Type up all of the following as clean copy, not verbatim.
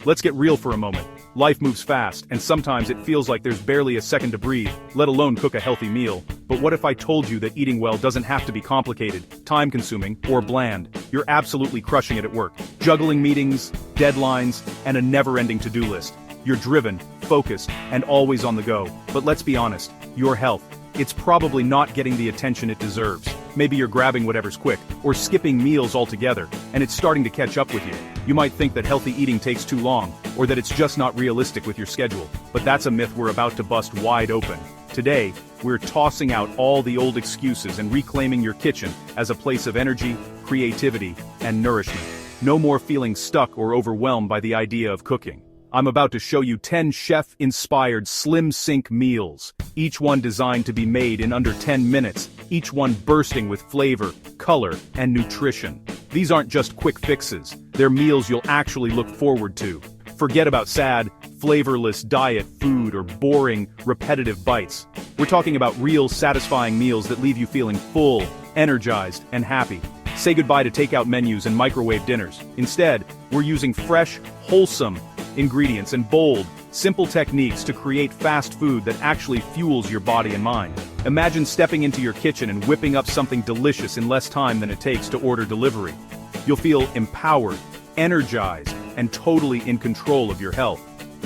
Let's get real for a moment. Life moves fast, and sometimes it feels like there's barely a second to breathe, let alone cook a healthy meal. But what if I told you that eating well doesn't have to be complicated, time-consuming, or bland? You're absolutely crushing it at work. Juggling meetings, deadlines, and a never-ending to-do list. You're driven, focused, and always on the go. But let's be honest, your health, it's probably not getting the attention it deserves. Maybe you're grabbing whatever's quick, or skipping meals altogether, and it's starting to catch up with you. You might think that healthy eating takes too long, or that it's just not realistic with your schedule, but that's a myth we're about to bust wide open. Today, we're tossing out all the old excuses and reclaiming your kitchen as a place of energy, creativity, and nourishment. No more feeling stuck or overwhelmed by the idea of cooking. I'm about to show you 10 chef-inspired SlimSync meals, each one designed to be made in under 10 minutes, each one bursting with flavor, color, and nutrition. These aren't just quick fixes, they're meals you'll actually look forward to. Forget about sad, flavorless diet food or boring, repetitive bites. We're talking about real, satisfying meals that leave you feeling full, energized, and happy. Say goodbye to takeout menus and microwave dinners. Instead, we're using fresh, wholesome ingredients and bold, simple techniques to create fast food that actually fuels your body and mind. Imagine stepping into your kitchen and whipping up something delicious in less time than it takes to order delivery. You'll feel empowered, energized, and totally in control of your health.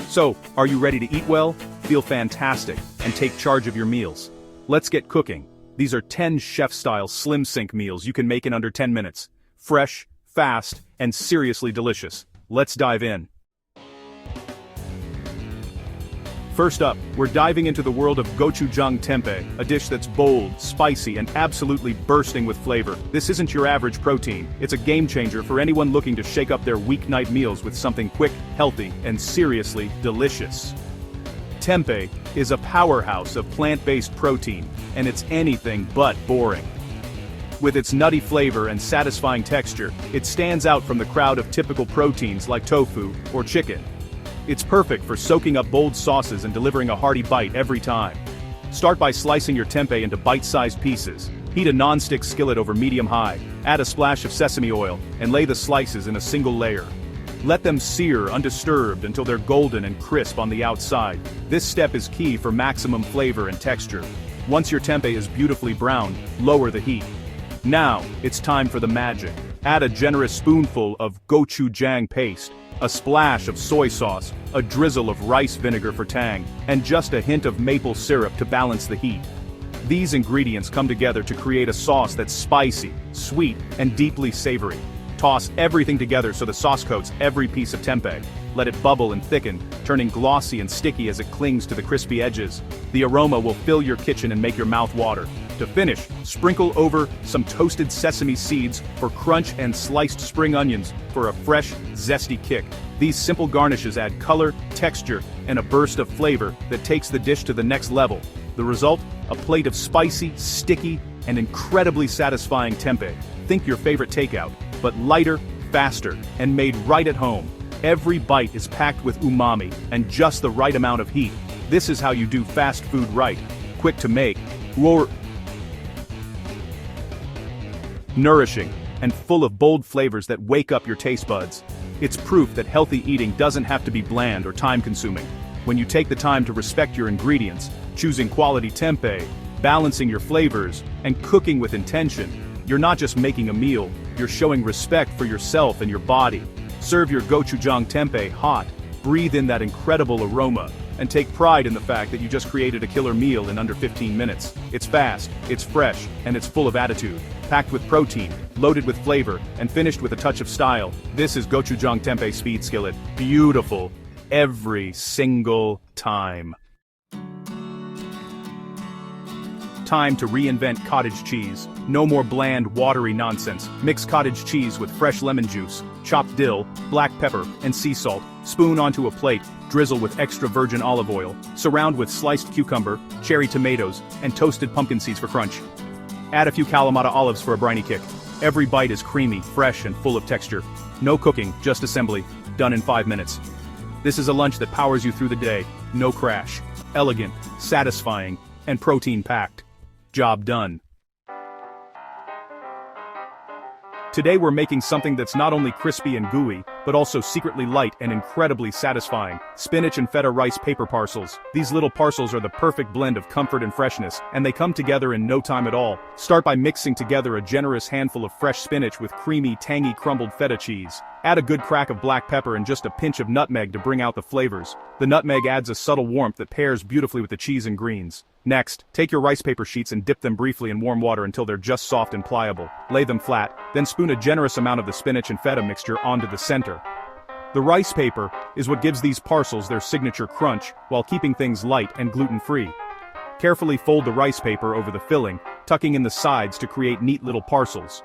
So, are you ready to eat well, feel fantastic, and take charge of your meals? Let's get cooking. These are 10 chef-style SlimSync meals you can make in under 10 minutes. Fresh, fast, and seriously delicious. Let's dive in. First up, we're diving into the world of gochujang tempeh, a dish that's bold, spicy, and absolutely bursting with flavor. This isn't your average protein, it's a game changer for anyone looking to shake up their weeknight meals with something quick, healthy, and seriously delicious. Tempeh is a powerhouse of plant-based protein, and it's anything but boring. With its nutty flavor and satisfying texture, it stands out from the crowd of typical proteins like tofu or chicken. It's perfect for soaking up bold sauces and delivering a hearty bite every time. Start by slicing your tempeh into bite-sized pieces. Heat a non-stick skillet over medium-high, add a splash of sesame oil, and lay the slices in a single layer. Let them sear undisturbed until they're golden and crisp on the outside. This step is key for maximum flavor and texture. Once your tempeh is beautifully browned, lower the heat. Now, it's time for the magic. Add a generous spoonful of gochujang paste, a splash of soy sauce, a drizzle of rice vinegar for tang, and just a hint of maple syrup to balance the heat. These ingredients come together to create a sauce that's spicy, sweet, and deeply savory. Toss everything together so the sauce coats every piece of tempeh. Let it bubble and thicken, turning glossy and sticky as it clings to the crispy edges. The aroma will fill your kitchen and make your mouth water. To finish, sprinkle over some toasted sesame seeds for crunch and sliced spring onions for a fresh, zesty kick. These simple garnishes add color, texture, and a burst of flavor that takes the dish to the next level. The result? A plate of spicy, sticky, and incredibly satisfying tempeh. Think your favorite takeout, but lighter, faster, and made right at home. Every bite is packed with umami and just the right amount of heat. This is how you do fast food right. Quick to make, nourishing, and full of bold flavors that wake up your taste buds. It's proof that healthy eating doesn't have to be bland or time-consuming. When you take the time to respect your ingredients, choosing quality tempeh, balancing your flavors, and cooking with intention, you're not just making a meal, you're showing respect for yourself and your body. Serve your gochujang tempeh hot, breathe in that incredible aroma, and take pride in the fact that you just created a killer meal in under 15 minutes. It's fast, it's fresh, and it's full of attitude. Packed with protein, loaded with flavor, and finished with a touch of style. This is gochujang tempeh speed skillet. Beautiful. Every single time. Time to reinvent cottage cheese. No more bland, watery nonsense. Mix cottage cheese with fresh lemon juice, chopped dill, black pepper, and sea salt. Spoon onto a plate, drizzle with extra virgin olive oil. Surround with sliced cucumber, cherry tomatoes, and toasted pumpkin seeds for crunch. Add a few Kalamata olives for a briny kick. Every bite is creamy, fresh, and full of texture. No cooking, just assembly. Done in 5 minutes. This is a lunch that powers you through the day. No crash. Elegant, satisfying, and protein-packed. Job done. Today we're making something that's not only crispy and gooey, but also secretly light and incredibly satisfying. Spinach and feta rice paper parcels. These little parcels are the perfect blend of comfort and freshness, and they come together in no time at all. Start by mixing together a generous handful of fresh spinach with creamy, tangy crumbled feta cheese. Add a good crack of black pepper and just a pinch of nutmeg to bring out the flavors. The nutmeg adds a subtle warmth that pairs beautifully with the cheese and greens. Next, take your rice paper sheets and dip them briefly in warm water until they're just soft and pliable. Lay them flat, then spoon a generous amount of the spinach and feta mixture onto the center. The rice paper is what gives these parcels their signature crunch, while keeping things light and gluten-free. Carefully fold the rice paper over the filling, tucking in the sides to create neat little parcels.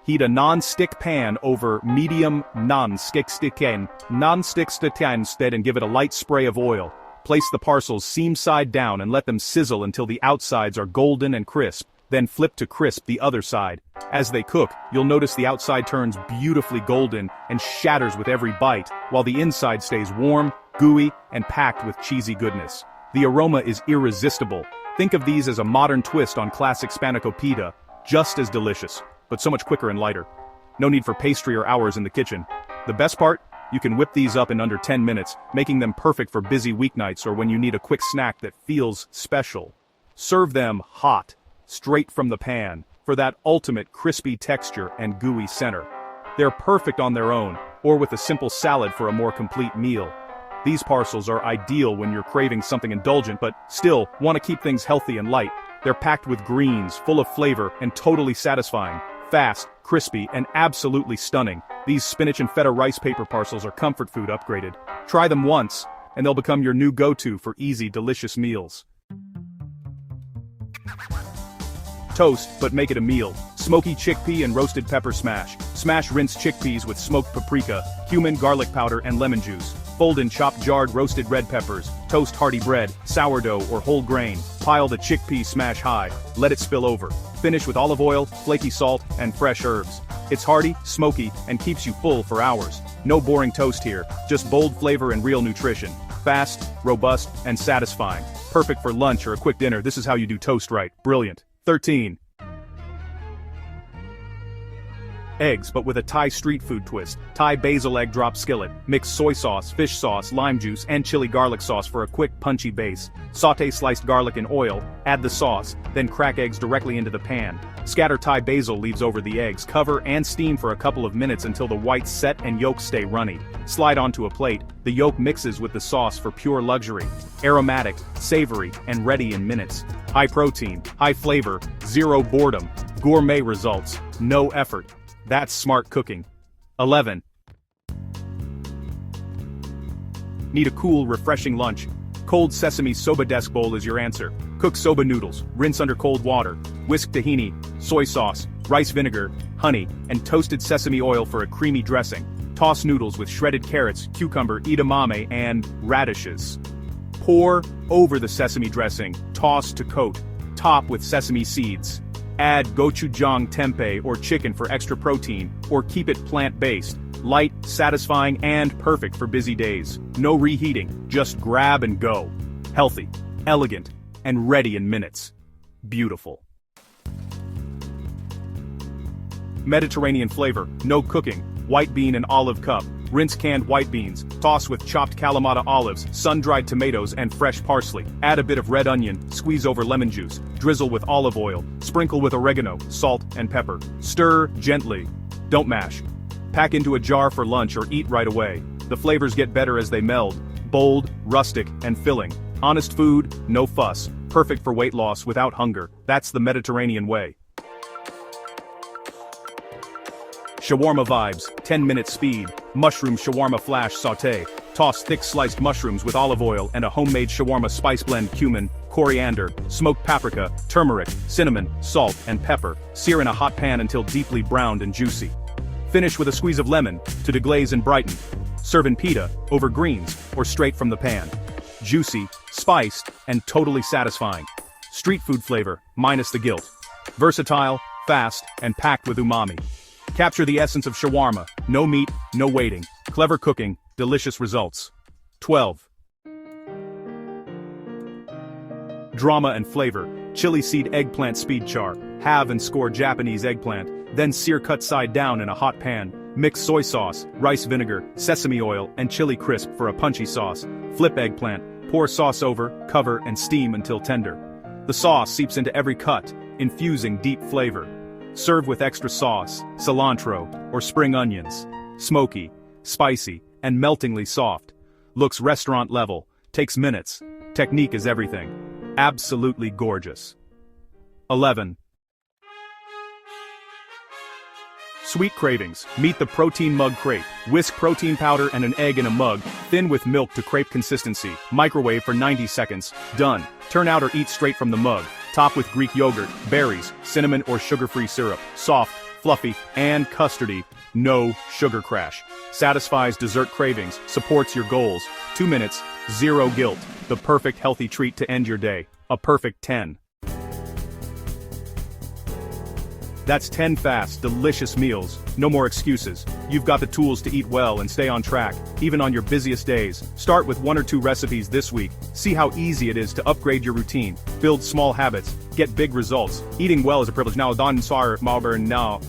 Heat a non-stick pan over medium non-stick stick instead and give it a light spray of oil. Place the parcels seam side down and let them sizzle until the outsides are golden and crisp, then flip to crisp the other side. As they cook, you'll notice the outside turns beautifully golden and shatters with every bite, while the inside stays warm, gooey, and packed with cheesy goodness. The aroma is irresistible. Think of these as a modern twist on classic spanakopita, just as delicious, but so much quicker and lighter. No need for pastry or hours in the kitchen. The best part? You can whip these up in under 10 minutes, making them perfect for busy weeknights or when you need a quick snack that feels special. Serve them hot, straight from the pan, for that ultimate crispy texture and gooey center. They're perfect on their own, or with a simple salad for a more complete meal. These parcels are ideal when you're craving something indulgent but still want to keep things healthy and light. They're packed with greens, full of flavor, and totally satisfying. Fast, crispy, and absolutely stunning. These spinach and feta rice paper parcels are comfort food upgraded. Try them once, and they'll become your new go-to for easy, delicious meals. Toast, but make it a meal. Smoky chickpea and roasted pepper smash. Smash rinsed chickpeas with smoked paprika, cumin, garlic powder, and lemon juice. Fold in chopped jarred roasted red peppers. Toast hearty bread, sourdough, or whole grain. Pile the chickpea smash high. Let it spill over. Finish with olive oil, flaky salt, and fresh herbs. It's hearty, smoky, and keeps you full for hours. No boring toast here, just bold flavor and real nutrition. Fast, robust, and satisfying. Perfect for lunch or a quick dinner. This is how you do toast right. Brilliant. 13. Eggs, but with a Thai street food twist. Thai basil egg drop skillet. Mix soy sauce, fish sauce, lime juice, and chili garlic sauce for a quick punchy base. Sauté sliced garlic in oil, add the sauce, then crack eggs directly into the pan. Scatter Thai basil leaves over the eggs, cover and steam for a couple of minutes until the whites set and yolks stay runny. Slide onto a plate, the yolk mixes with the sauce for pure luxury. Aromatic, savory, and ready in minutes. High protein, high flavor, zero boredom. Gourmet results, no effort. That's smart cooking. 11. Need a cool, refreshing lunch? Cold sesame soba desk bowl is your answer. Cook soba noodles, rinse under cold water, whisk tahini, soy sauce, rice vinegar, honey, and toasted sesame oil for a creamy dressing. Toss noodles with shredded carrots, cucumber, edamame, and radishes. Pour over the sesame dressing, toss to coat. Top with sesame seeds. Add gochujang tempeh or chicken for extra protein, or keep it plant-based. Light, satisfying, and perfect for busy days. No reheating, just grab and go. Healthy, elegant, and ready in minutes. Beautiful. Mediterranean flavor, no cooking. White bean and olive cup. Rinse canned white beans, toss with chopped Kalamata olives, sun-dried tomatoes, and fresh parsley. Add a bit of red onion, squeeze over lemon juice, drizzle with olive oil, sprinkle with oregano, salt, and pepper. Stir gently. Don't mash. Pack into a jar for lunch or eat right away. The flavors get better as they meld. Bold, rustic, and filling. Honest food, no fuss. Perfect for weight loss without hunger. That's the Mediterranean way. Shawarma vibes, 10-minute speed. Mushroom shawarma flash sauté. Toss thick sliced mushrooms with olive oil and a homemade shawarma spice blend cumin, coriander, smoked paprika, turmeric, cinnamon, salt, and pepper. Sear in a hot pan until deeply browned and juicy. Finish with a squeeze of lemon to deglaze and brighten. Serve in pita, over greens, or straight from the pan. Juicy, spiced, and totally satisfying. Street food flavor, minus the guilt. Versatile, fast, and packed with umami. Capture the essence of shawarma, no meat, no waiting. Clever cooking, delicious results. 12. Drama and flavor, chili seed eggplant speed char. Have and score Japanese eggplant. Then sear cut side down in a hot pan. Mix soy sauce, rice vinegar, sesame oil, and chili crisp for a punchy sauce. Flip eggplant, pour sauce over, cover, and steam until tender. The sauce seeps into every cut, infusing deep flavor. Serve with extra sauce, cilantro, or spring onions. Smoky, spicy, and meltingly soft. Looks restaurant level, takes minutes. Technique is everything. Absolutely gorgeous. 11. Sweet cravings. Meet the protein mug crepe. Whisk protein powder and an egg in a mug, thin with milk to crepe consistency. Microwave for 90 seconds. Done. Turn out or eat straight from the mug. Top with Greek yogurt, berries, cinnamon or sugar-free syrup. Soft, fluffy, and custardy. No sugar crash. Satisfies dessert cravings, supports your goals. 2 minutes, zero guilt. The perfect healthy treat to end your day. A perfect 10. That's 10 fast, delicious meals. No more excuses. You've got the tools to eat well and stay on track, even on your busiest days. Start with 1 or 2 recipes this week. See how easy it is to upgrade your routine. Build small habits. Get big results. Eating well is a privilege. Now, dan sar malber now.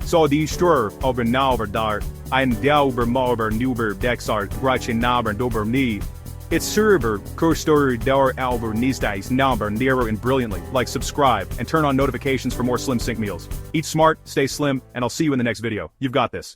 So die stur over now dar. Ein dauber malber nuber dexar greichen naber dober nie. It's server, Kurstor, Dauer, Albert, Niesdice, Nauber, Nero, and brilliantly. Like, subscribe, and turn on notifications for more SlimSync meals. Eat smart, stay slim, and I'll see you in the next video. You've got this.